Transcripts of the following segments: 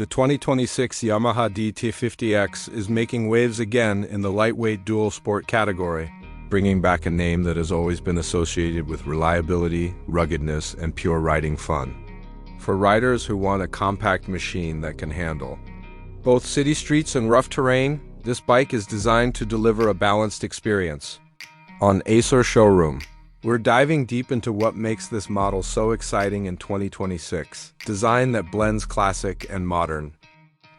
The 2026 Yamaha DT50X is making waves again in the lightweight dual sport category, bringing back a name that has always been associated with reliability, ruggedness, and pure riding fun. For riders who want a compact machine that can handle both city streets and rough terrain, this bike is designed to deliver a balanced experience. On Acer Showroom, we're diving deep into what makes this model so exciting in 2026, design that blends classic and modern.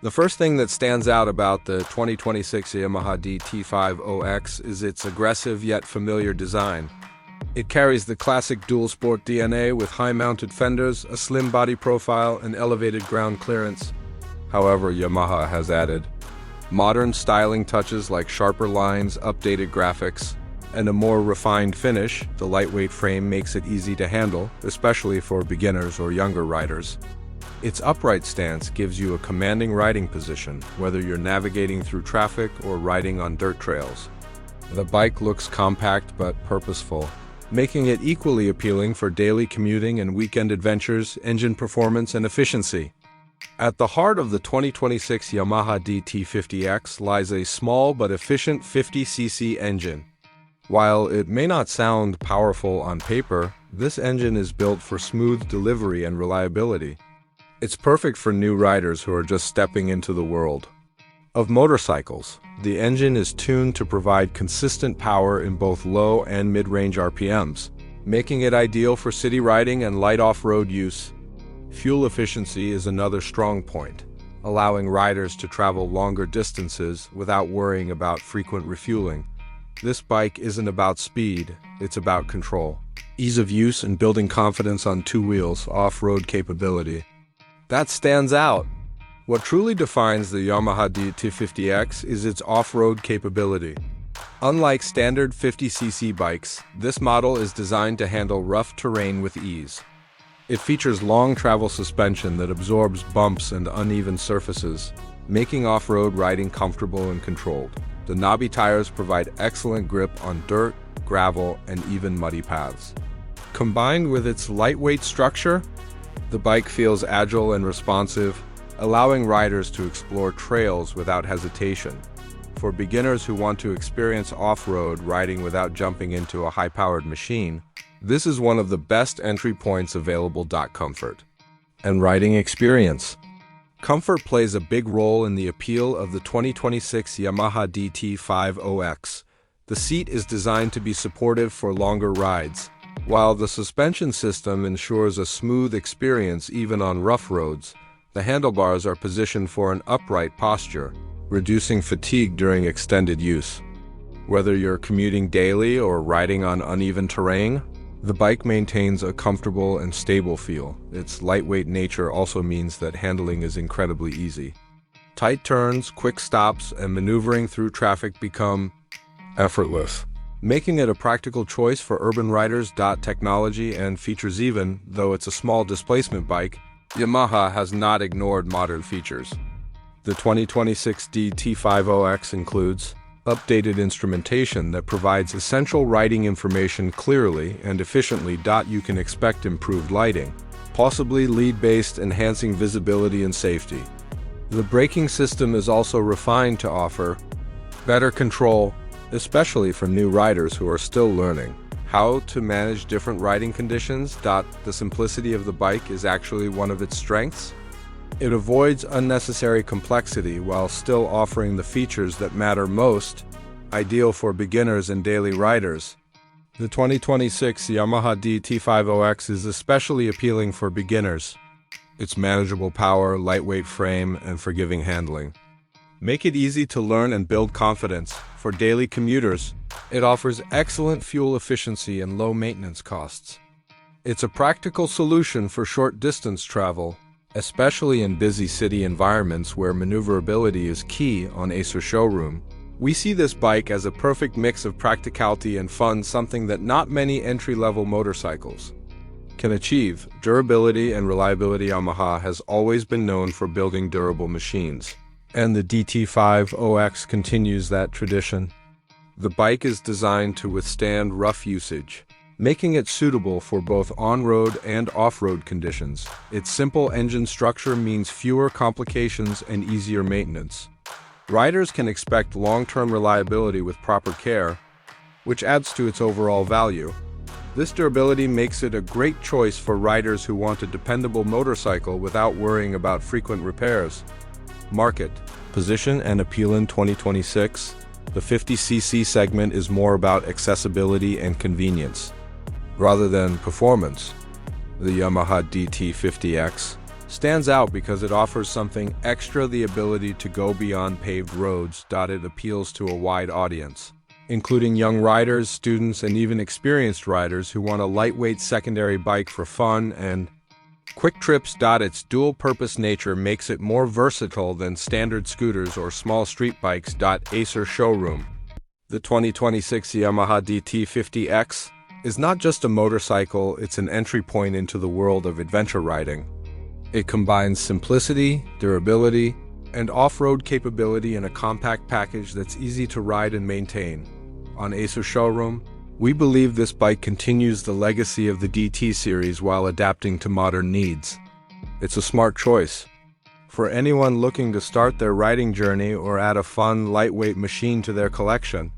The first thing that stands out about the 2026 Yamaha DT50X is its aggressive yet familiar design. It carries the classic dual sport DNA with high-mounted fenders, a slim body profile, and elevated ground clearance. However, Yamaha has added modern styling touches like sharper lines, updated graphics, and a more refined finish. The lightweight frame makes it easy to handle, especially for beginners or younger riders. Its upright stance gives you a commanding riding position, whether you're navigating through traffic or riding on dirt trails. The bike looks compact but purposeful, making it equally appealing for daily commuting and weekend adventures, engine performance, and efficiency. At the heart of the 2026 Yamaha DT50X lies a small but efficient 50cc engine. While it may not sound powerful on paper, this engine is built for smooth delivery and reliability. It's perfect for new riders who are just stepping into the world of motorcycles. The engine is tuned to provide consistent power in both low and mid-range RPMs, making it ideal for city riding and light off-road use. Fuel efficiency is another strong point, allowing riders to travel longer distances without worrying about frequent refueling. This bike isn't about speed, it's about control, ease of use, and building confidence on two wheels, off-road capability. That stands out. What truly defines the Yamaha DT50X is its off-road capability. Unlike standard 50cc bikes, this model is designed to handle rough terrain with ease. It features long travel suspension that absorbs bumps and uneven surfaces, making off-road riding comfortable and controlled. The knobby tires provide excellent grip on dirt, gravel, and even muddy paths. Combined with its lightweight structure, the bike feels agile and responsive, allowing riders to explore trails without hesitation. For beginners who want to experience off-road riding without jumping into a high-powered machine, this is one of the best entry points available. Comfort and riding experience. Comfort plays a big role in the appeal of the 2026 Yamaha DT50X. The seat is designed to be supportive for longer rides, while the suspension system ensures a smooth experience even on rough roads. The handlebars are positioned for an upright posture, reducing fatigue during extended use. Whether you're commuting daily or riding on uneven terrain, the bike maintains a comfortable and stable feel. Its lightweight nature also means that handling is incredibly easy. Tight turns, quick stops, and maneuvering through traffic become effortless, making it a practical choice for urban riders. Technology and features. Even though it's a small displacement bike, Yamaha has not ignored modern features. The 2026 DT50X includes updated instrumentation that provides essential riding information clearly and efficiently. You can expect improved lighting, possibly lead-based, enhancing visibility and safety. The braking system is also refined to offer better control, especially for new riders who are still learning how to manage different riding conditions. The simplicity of the bike is actually one of its strengths. It avoids unnecessary complexity while still offering the features that matter most, ideal for beginners and daily riders. The 2026 Yamaha DT50X is especially appealing for beginners. Its manageable power, lightweight frame, and forgiving handling make it easy to learn and build confidence. For daily commuters, it offers excellent fuel efficiency and low maintenance costs. It's a practical solution for short-distance travel, especially in busy city environments where maneuverability is key. On Acer Showroom, we see this bike as a perfect mix of practicality and fun, something that not many entry-level motorcycles can achieve. Durability and reliability. Yamaha has always been known for building durable machines, and the DT50X continues that tradition. The bike is designed to withstand rough usage, making it suitable for both on-road and off-road conditions. Its simple engine structure means fewer complications and easier maintenance. Riders can expect long-term reliability with proper care, which adds to its overall value. This durability makes it a great choice for riders who want a dependable motorcycle without worrying about frequent repairs. Market, position, and appeal in 2026. The 50cc segment is more about accessibility and convenience, rather than performance. The Yamaha DT 50X stands out because it offers something extra: the ability to go beyond paved roads. It appeals to a wide audience, including young riders, students, and even experienced riders who want a lightweight secondary bike for fun and quick trips. Its dual-purpose nature makes it more versatile than standard scooters or small street bikes. Acer Showroom. The 2026 Yamaha DT 50X is not just a motorcycle, it's an entry point into the world of adventure riding. It combines simplicity, durability, and off-road capability in a compact package that's easy to ride and maintain. On Acer Showroom, we believe this bike continues the legacy of the DT series while adapting to modern needs. It's a smart choice for anyone looking to start their riding journey or add a fun, lightweight machine to their collection.